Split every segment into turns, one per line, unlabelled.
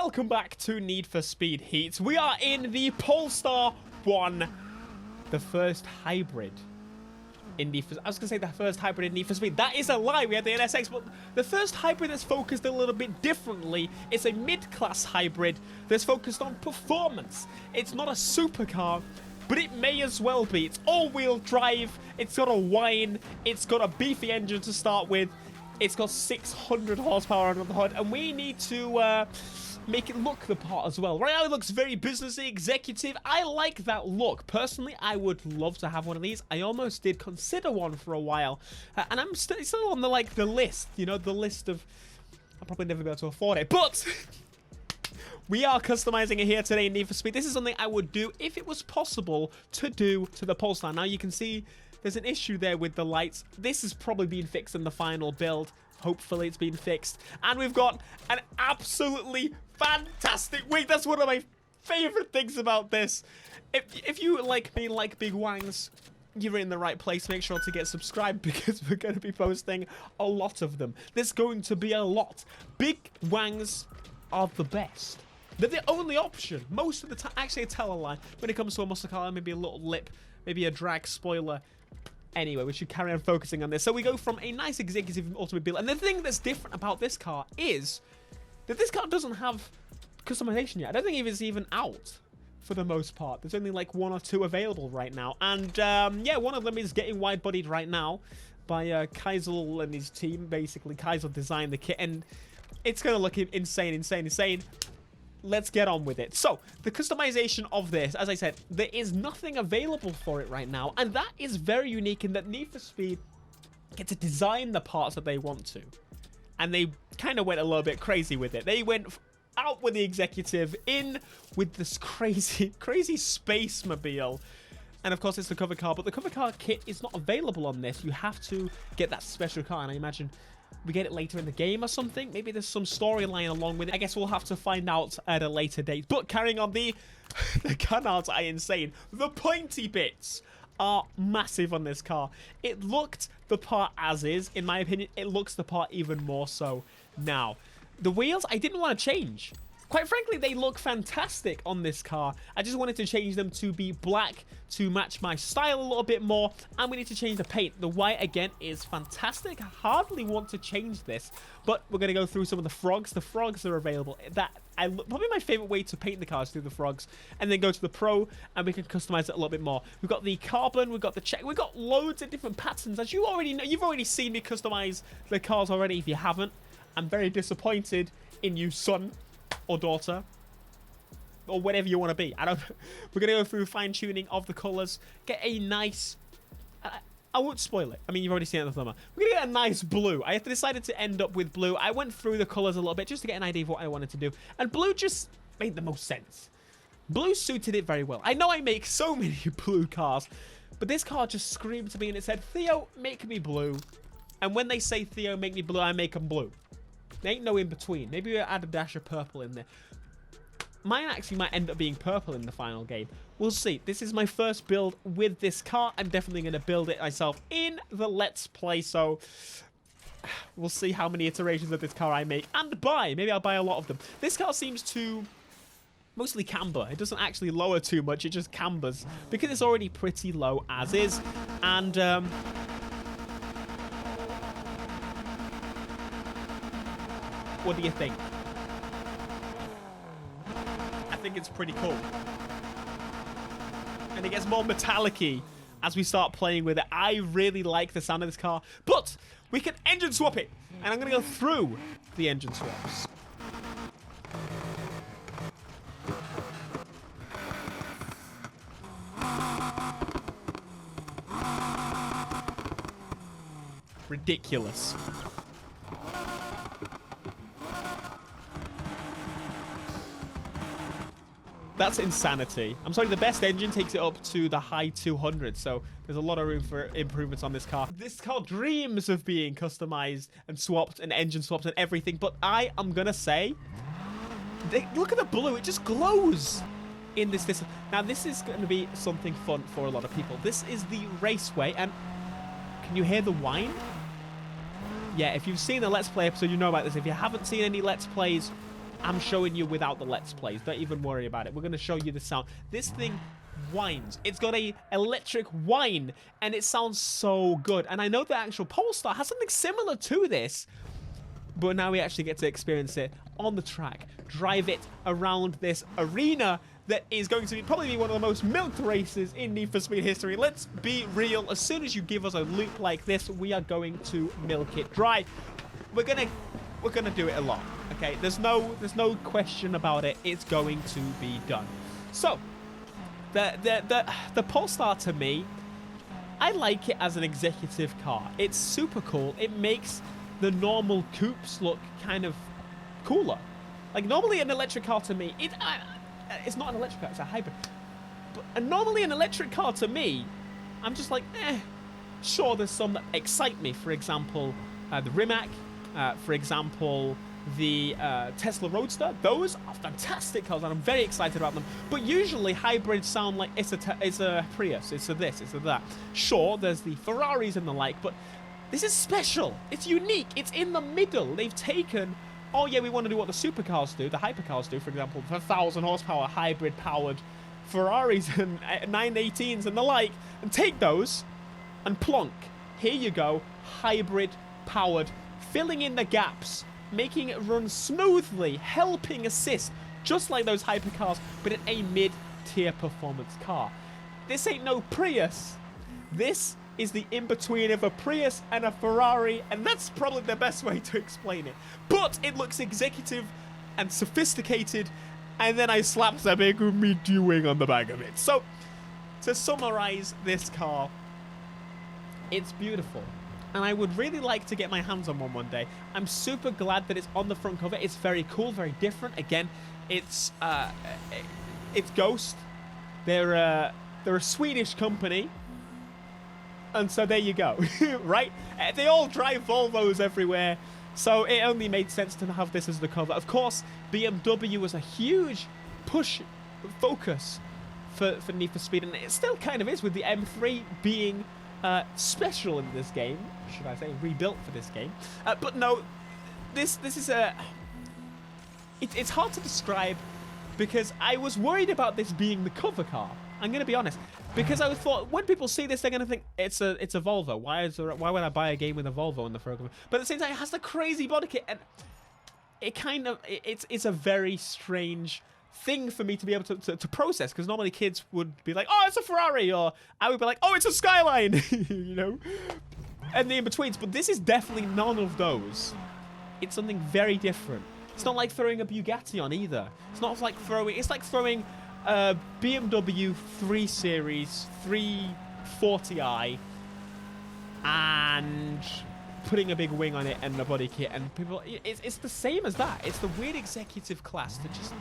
welcome back to Need for Speed Heat. We are in the Polestar 1, the first hybrid in Need for... I was going to say the first hybrid in Need for Speed. That is a lie. We had the NSX, but the first hybrid that's focused a little bit differently. It's a mid-class hybrid that's focused on performance. It's not a supercar, but it may as well be. It's all-wheel drive. It's got a whine. It's got a beefy engine to start with. It's got 600 horsepower under the hood, and we need to make it look the part as well. Right now, it looks very businessy, executive. I like that look. Personally, I would love to have one of these. I almost did consider one for a while, and I'm still on the list. You know, the list of I'll probably never be able to afford it, but we are customizing it here today in Need for Speed. This is something I would do if it was possible to do to the Polestar. Now you can see there's an issue there with the lights. This is probably being fixed in the final build. Hopefully it's been fixed. And we've got an absolutely fantastic wing. That's one of my favorite things about this. If you, like me, like big wangs, you're in the right place. Make sure to get subscribed because we're going to be posting a lot of them. There's going to be a lot. Big wangs are the best. They're the only option. Most of the time, actually I tell a lie. When it comes to a muscle car, maybe a little lip, maybe a drag spoiler. Anyway, we should carry on focusing on this. So we go from a nice executive automobile. And the thing that's different about this car is that this car doesn't have customization yet. I don't think it's even out for the most part. There's only like 1 or 2 available right now. And yeah, one of them is getting wide-bodied right now by Keisel and his team. Basically, Keisel designed the kit. And it's going to look insane. Let's get on with it. So, the customization of this, as I said, there is nothing available for it right now. And that is very unique in that Need for Speed get to design the parts that they want to. And they kind of went a little bit crazy with it. They went out with the executive, in with this crazy space mobile. And of course, it's the cover car. But the cover car kit is not available on this. You have to get that special car. And I imagine we get it later in the game or something. Maybe there's some storyline along with it. I guess we'll have to find out at a later date. But carrying on, the canards are insane. The pointy bits are massive on this car. It looked the part as is. In my opinion, it looks the part even more so now. The wheels, I didn't want to change. Quite frankly, they look fantastic on this car. I just wanted to change them to be black to match my style a little bit more. And we need to change the paint. The white, again, is fantastic. I hardly want to change this. But we're going to go through some of the frogs. The frogs are available. Probably my favorite way to paint the cars through the frogs. And then go to the Pro, and we can customize it a little bit more. We've got the carbon. We've got the check. We've got loads of different patterns. As you already know, you've already seen me customize the cars already. If you haven't, I'm very disappointed in you, son or daughter, or whatever you want to be. We're gonna go through fine-tuning of the colors, get a nice, I won't spoil it. I mean, you've already seen it in the thumbnail. We're gonna get a nice blue. I decided to end up with blue. I went through the colors a little bit just to get an idea of what I wanted to do, and blue just made the most sense. Blue suited it very well. I know I make so many blue cars, but this car just screamed to me and it said, Theo, make me blue. And when they say, Theo, make me blue, I make them blue. There ain't no in between. Maybe we'll add a dash of purple in there. Mine actually might end up being purple in the final game. We'll see. This is my first build with this car. I'm definitely going to build it myself in the Let's Play. So we'll see how many iterations of this car I make and buy. Maybe I'll buy a lot of them. This car seems to mostly camber. It doesn't actually lower too much. It just cambers because it's already pretty low as is. And what do you think? I think it's pretty cool. And it gets more metallic-y as we start playing with it. I really like the sound of this car. But we can engine swap it. And I'm going to go through the engine swaps. Ridiculous. That's insanity. I'm sorry, the best engine takes it up to the high 200s, so there's a lot of room for improvements on this car. This car dreams of being customized and swapped and engine swapped and everything, but I am gonna say, look at the blue, it just glows in this. Now, this is going to be something fun for a lot of people. This is the Raceway, and can you hear the whine? Yeah, if you've seen the Let's Play episode, you know about this. If you haven't seen any Let's Plays, I'm showing you without the Let's Plays. Don't even worry about it. We're going to show you the sound. This thing whines. It's got a electric whine, and it sounds so good. And I know the actual Polestar has something similar to this, but now we actually get to experience it on the track, drive it around this arena that is going to be probably one of the most milked races in Need for Speed history. Let's be real. As soon as you give us a loop like this, we are going to milk it dry. We're gonna do it a lot. Okay, there's no question about it. It's going to be done. So the Polestar, to me, I like it as an executive car. It's super cool. It makes the normal coupes look kind of cooler. Like, normally an electric car to me, it's not an electric car, it's a hybrid. But normally an electric car to me, I'm just like, sure, there's some that excite me. For example, the Rimac, for example, the Tesla Roadster. Those are fantastic cars, and I'm very excited about them. But usually hybrids sound like it's a Prius, it's a this, it's a that. Sure, there's the Ferraris and the like, but this is special. It's unique. It's in the middle. They've taken, oh yeah, we want to do what the supercars do, the hypercars do, for example, the 1,000 horsepower hybrid-powered Ferraris and 918s and the like, and take those and plonk. Here you go, hybrid-powered, filling in the gaps, making it run smoothly, helping assist, just like those hypercars, but in a mid-tier performance car. This ain't no Prius. This is the in-between of a Prius and a Ferrari, and that's probably the best way to explain it. But it looks executive and sophisticated, and then I slapped a big meaty wing on the back of it. So, to summarize this car, it's beautiful, and I would really like to get my hands on one day. I'm super glad that it's on the front cover. It's very cool, very different. Again, it's Ghost. They're a Swedish company. And so there you go, right? They all drive Volvos everywhere, so it only made sense to have this as the cover. Of course, BMW was a huge focus for Need for Speed, and it still kind of is, with the M3 being special in this game, should I say, rebuilt for this game. But no, this is it's hard to describe, because I was worried about this being the cover car. I'm going to be honest, because I thought when people see this, they're going to think it's a Volvo. Why would I buy a game with a Volvo in the front? But at the same time, it has the crazy body kit, and it's a very strange thing for me to be able to process, because normally kids would be like, oh, it's a Ferrari, or I would be like, oh, it's a Skyline, you know, and the in-betweens. But this is definitely none of those. It's something very different. It's not like throwing a Bugatti on either. It's like throwing BMW 3 Series 340i and putting a big wing on it and a body kit, and people, it's the same as that. It's the weird executive class that just,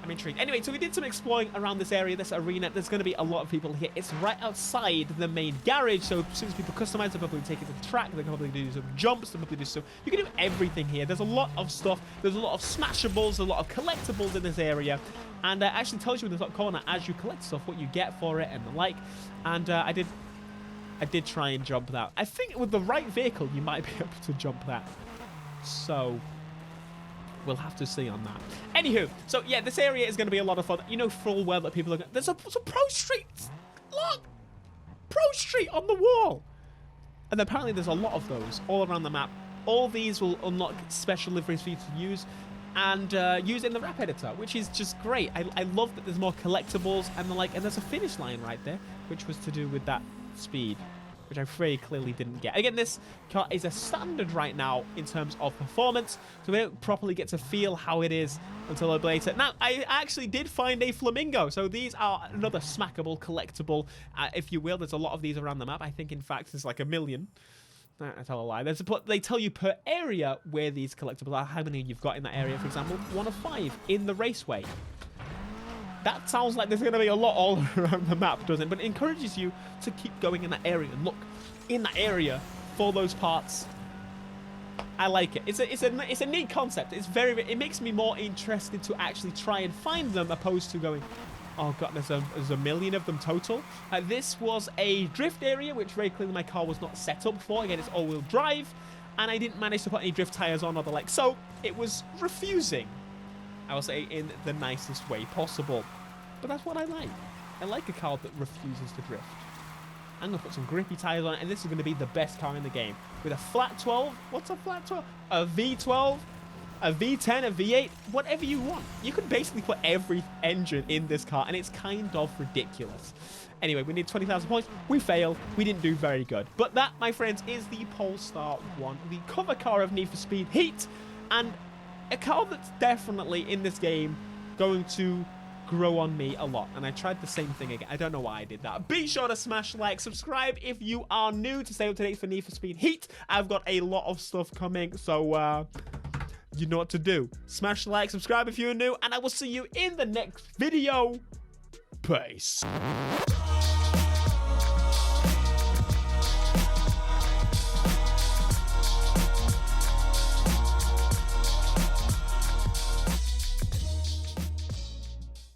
I'm intrigued. Anyway, so we did some exploring around this area, this arena. There's going to be a lot of people here. It's right outside the main garage, so as soon as people customize, they'll probably take it to the track, they'll probably do some jumps, they'll probably do some, you can do everything here. There's a lot of stuff. There's a lot of smashables, a lot of collectibles in this area, and it actually tells you in the top corner as you collect stuff what you get for it and the like. And I did try and jump that. I think with the right vehicle, you might be able to jump that. So we'll have to see on that. Anywho, so yeah, this area is going to be a lot of fun. You know full well that people are going to... There's a Pro Street! Look! Pro Street on the wall! And apparently there's a lot of those all around the map. All these will unlock special liveries for you to use and use in the rap editor, which is just great. I love that there's more collectibles and the like, and there's a finish line right there, which was to do with that speed, which I very clearly didn't get. Again, this car is a standard right now in terms of performance, so we don't properly get to feel how it is until a bit later. Now, I actually did find a Flamingo, so these are another smackable collectible, if you will. There's a lot of these around the map. I think, in fact, there's like 1 million. I tell a lie. They tell you per area where these collectibles are, how many you've got in that area. For example, 1 of 5 in the Raceway. That sounds like there's going to be a lot all around the map, doesn't it? But it encourages you to keep going in that area and look in that area for those parts. I like it. It's a neat concept. It makes me more interested to actually try and find them, opposed to going, oh god, there's 1 million of them total. This was a drift area, which very clearly my car was not set up for. Again, it's all-wheel drive, and I didn't manage to put any drift tires on or the like, so it was refusing I will say in the nicest way possible. But that's what I like. I like a car that refuses to drift. I'm going to put some grippy tires on it, and this is going to be the best car in the game. With a flat 12. What's a flat 12? A V12, a V10, a V8, whatever you want. You could basically put every engine in this car, and it's kind of ridiculous. Anyway, we need 20,000 points. We failed. We didn't do very good. But that, my friends, is the Polestar 1, the cover car of Need for Speed Heat, and a car that's definitely in this game going to grow on me a lot. And I tried the same thing again. I don't know why I did that. Be sure to smash like, subscribe if you are new to stay up to date for Need for Speed Heat. I've got a lot of stuff coming, so you know what to do. Smash like, subscribe if you're new, and I will see you in the next video. Peace.